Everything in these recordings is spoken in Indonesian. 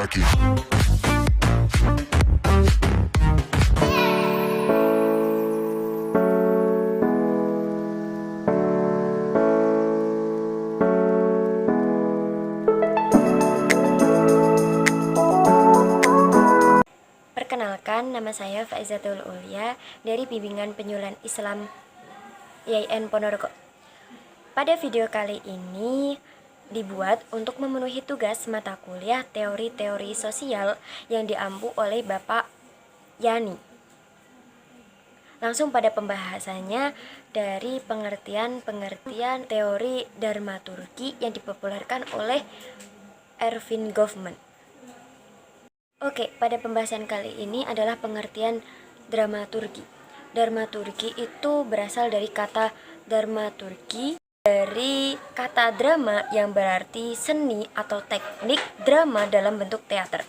like it. Perkenalkan, nama saya Faizatul Ulia dari Bimbingan Penyuluhan Islam IAIN Ponorogo. Pada video kali ini dibuat untuk memenuhi tugas mata kuliah teori-teori sosial yang diampu oleh Bapak Yani. Langsung pada pembahasannya dari pengertian teori dramaturgi yang dipopulerkan oleh Erving Goffman. Oke, pada pembahasan kali ini adalah pengertian dramaturgi. Dramaturgi itu berasal dari kata dramaturgi, dari kata drama yang berarti seni atau teknik drama dalam bentuk teater.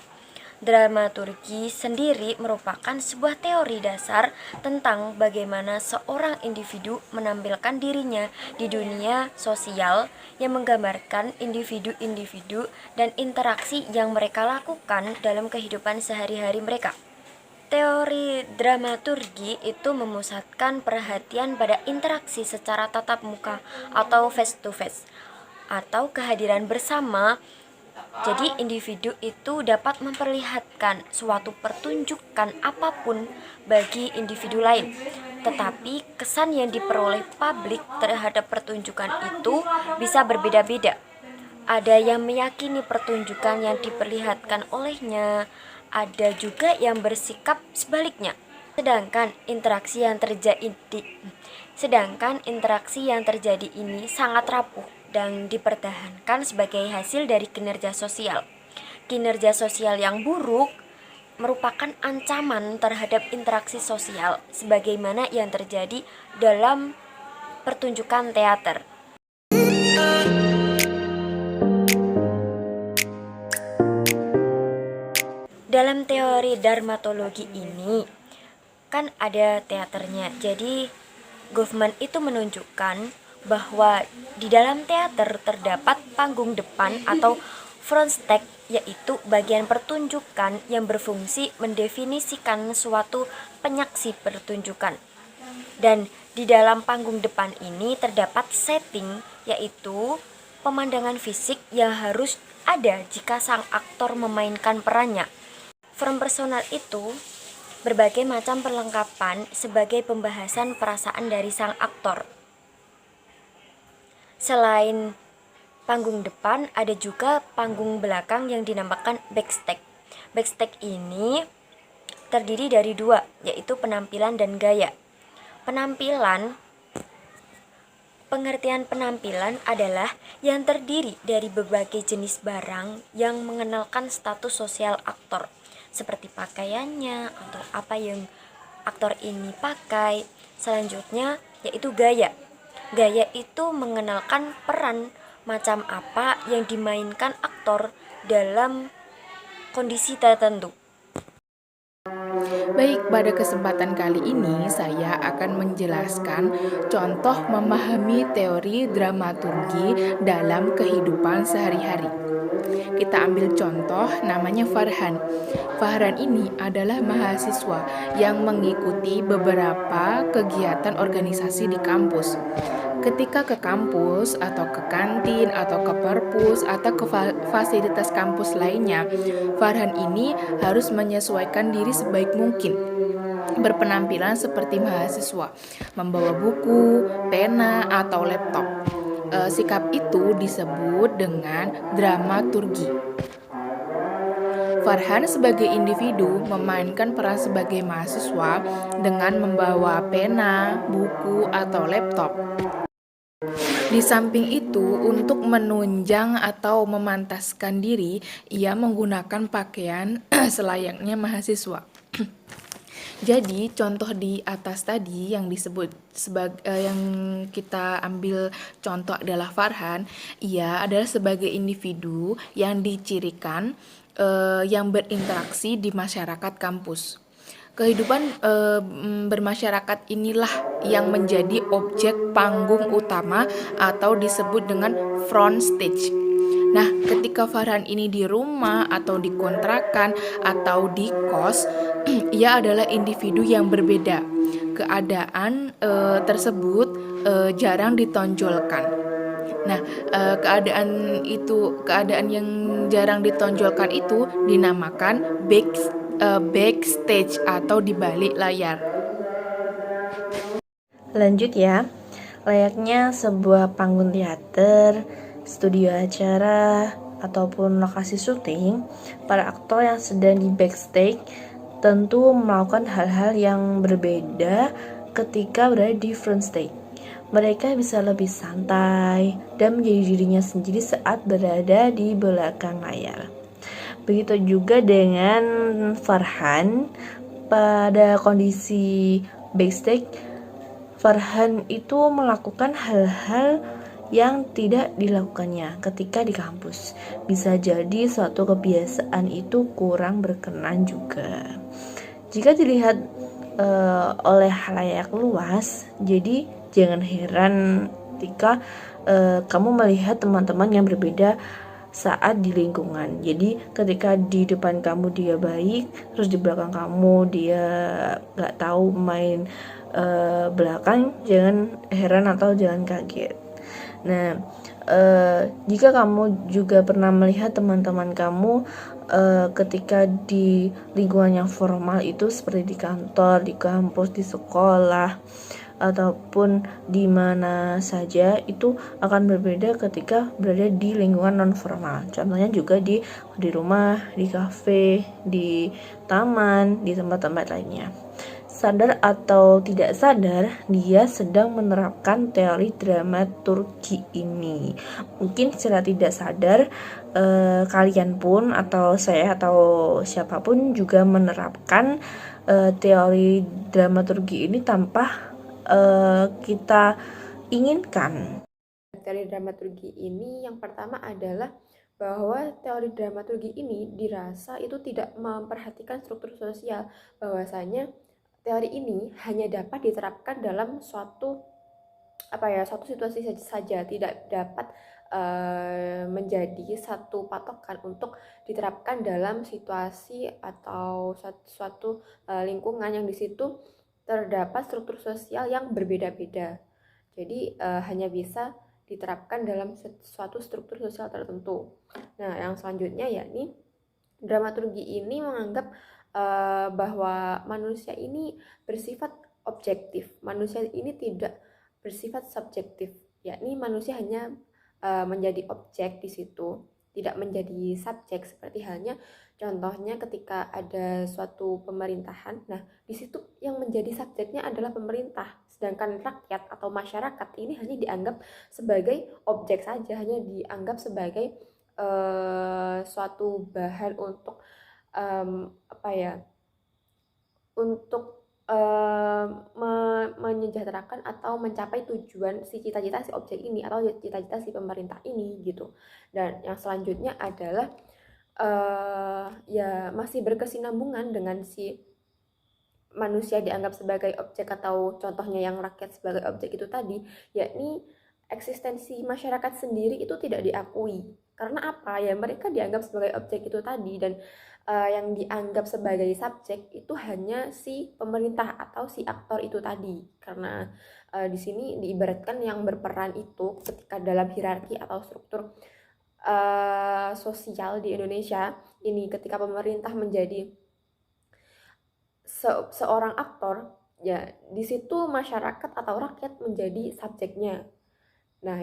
Dramaturgi sendiri merupakan sebuah teori dasar tentang bagaimana seorang individu menampilkan dirinya di dunia sosial yang menggambarkan individu-individu dan interaksi yang mereka lakukan dalam kehidupan sehari-hari mereka. Teori dramaturgi itu memusatkan perhatian pada interaksi secara tatap muka atau face to face atau kehadiran bersama. Jadi individu itu dapat memperlihatkan suatu pertunjukan apapun bagi individu lain. Tetapi kesan yang diperoleh publik terhadap pertunjukan itu bisa berbeda-beda. Ada yang meyakini pertunjukan yang diperlihatkan olehnya, ada juga yang bersikap sebaliknya. Sedangkan interaksi yang terjadi ini sangat rapuh dan dipertahankan sebagai hasil dari kinerja sosial. Kinerja sosial yang buruk merupakan ancaman terhadap interaksi sosial sebagaimana yang terjadi dalam pertunjukan teater. Dalam teori dramaturgi ini kan ada teaternya. Jadi Goffman itu menunjukkan bahwa di dalam teater terdapat panggung depan atau front stage, yaitu bagian pertunjukan yang berfungsi mendefinisikan suatu penyaksi pertunjukan. Dan di dalam panggung depan ini terdapat setting, yaitu pemandangan fisik yang harus ada jika sang aktor memainkan perannya. Front personal itu berbagai macam perlengkapan sebagai pembahasan perasaan dari sang aktor. Selain panggung depan, ada juga panggung belakang yang dinamakan backstage. Backstage ini terdiri dari dua, yaitu penampilan dan gaya. Pengertian penampilan adalah yang terdiri dari berbagai jenis barang yang mengenalkan status sosial aktor, seperti pakaiannya atau apa yang aktor ini pakai. Selanjutnya yaitu gaya. Gaya itu mengenalkan peran macam apa yang dimainkan aktor dalam kondisi tertentu. Baik, pada kesempatan kali ini saya akan menjelaskan contoh memahami teori dramaturgi dalam kehidupan sehari-hari. Kita ambil contoh namanya Farhan. Farhan ini adalah mahasiswa yang mengikuti beberapa kegiatan organisasi di kampus. Ketika ke kampus atau ke kantin atau ke perpus atau ke fasilitas kampus lainnya, Farhan ini harus menyesuaikan diri sebaik mungkin. Berpenampilan seperti mahasiswa, membawa buku, pena, atau laptop. Sikap itu disebut dengan dramaturgi. Farhan sebagai individu memainkan peran sebagai mahasiswa dengan membawa pena, buku, atau laptop. Di samping itu, untuk menunjang atau memantaskan diri, ia menggunakan pakaian selayaknya mahasiswa. Jadi contoh di atas tadi yang disebut yang kita ambil contoh adalah Farhan. Ia adalah sebagai individu yang dicirikan yang berinteraksi di masyarakat kampus. Kehidupan bermasyarakat inilah yang menjadi objek panggung utama atau disebut dengan front stage. Nah, ketika Farhan ini di rumah atau di kontrakan atau di kos, ia adalah individu yang berbeda. Keadaan tersebut jarang ditonjolkan. Nah, keadaan yang jarang ditonjolkan itu dinamakan backstage atau di balik layar. Lanjut ya, layaknya sebuah panggung teater, studio acara, ataupun lokasi syuting, para aktor yang sedang di backstage tentu melakukan hal-hal yang berbeda ketika berada di front stage. Mereka bisa lebih santai dan menjadi dirinya sendiri saat berada di belakang layar. Begitu juga dengan Farhan pada kondisi backstage. Farhan itu melakukan hal-hal yang tidak dilakukannya ketika di kampus. Bisa jadi suatu kebiasaan itu kurang berkenan juga. Jika dilihat oleh halayak luas, jadi jangan heran ketika kamu melihat teman-teman yang berbeda saat di lingkungan. Jadi ketika di depan kamu dia baik, terus di belakang kamu dia gak tahu main belakang, jangan heran atau jangan kaget. Nah, jika kamu juga pernah melihat teman-teman kamu ketika di lingkungan yang formal itu seperti di kantor, di kampus, di sekolah, ataupun di mana saja, itu akan berbeda ketika berada di lingkungan non formal. Contohnya juga di rumah, di kafe, di taman, di tempat-tempat lainnya. Sadar atau tidak sadar, dia sedang menerapkan teori dramaturgi ini. Mungkin secara tidak sadar, kalian pun atau saya atau siapapun juga menerapkan teori dramaturgi ini tanpa kita inginkan. Teori dramaturgi ini yang pertama adalah bahwa teori dramaturgi ini dirasa itu tidak memperhatikan struktur sosial, bahwasanya teori ini hanya dapat diterapkan dalam suatu situasi saja, tidak dapat menjadi satu patokan untuk diterapkan dalam situasi atau suatu lingkungan yang di situ terdapat struktur sosial yang berbeda-beda. Jadi hanya bisa diterapkan dalam suatu struktur sosial tertentu. Nah, yang selanjutnya yakni dramaturgi ini menganggap bahwa manusia ini bersifat objektif. Manusia ini tidak bersifat subjektif, yakni manusia hanya menjadi objek di situ, tidak menjadi subjek, seperti halnya contohnya ketika ada suatu pemerintahan. Nah, di situ yang menjadi subjeknya adalah pemerintah, sedangkan rakyat atau masyarakat ini hanya dianggap sebagai objek saja, hanya dianggap sebagai suatu bahan untuk untuk menyejahterakan atau mencapai tujuan si cita-cita si objek ini atau cita-cita si pemerintah ini gitu. Dan yang selanjutnya adalah ya masih berkesinambungan dengan si manusia dianggap sebagai objek atau contohnya yang rakyat sebagai objek itu tadi, yakni eksistensi masyarakat sendiri itu tidak diakui. Karena apa? Ya mereka dianggap sebagai objek itu tadi, dan yang dianggap sebagai subjek itu hanya si pemerintah atau si aktor itu tadi. Karena di sini diibaratkan yang berperan itu ketika dalam hierarki atau struktur sosial di Indonesia ini, ketika pemerintah menjadi seorang aktor, ya di situ masyarakat atau rakyat menjadi subjeknya. Nah,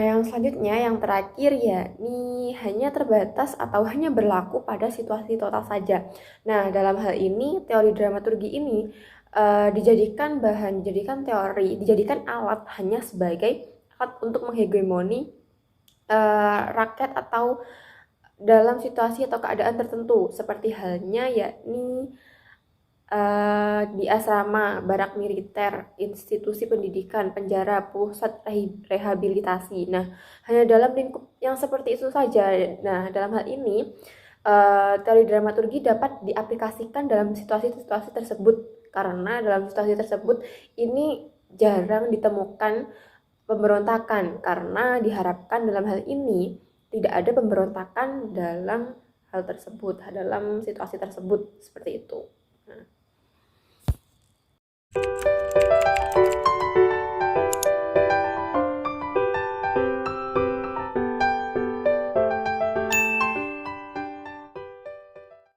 yang selanjutnya yang terakhir yakni hanya terbatas atau hanya berlaku pada situasi total saja. Nah, dalam hal ini teori dramaturgi ini dijadikan teori, dijadikan alat hanya sebagai alat untuk menghegemoni rakyat atau dalam situasi atau keadaan tertentu, seperti halnya yakni di asrama, barak militer, institusi pendidikan, penjara, pusat rehabilitasi. Nah, hanya dalam lingkup yang seperti itu saja. Nah, dalam hal ini teori dramaturgi dapat diaplikasikan dalam situasi-situasi tersebut, karena dalam situasi tersebut ini jarang ditemukan pemberontakan, karena diharapkan dalam hal ini tidak ada pemberontakan dalam hal tersebut, dalam situasi tersebut, seperti itu. Nah,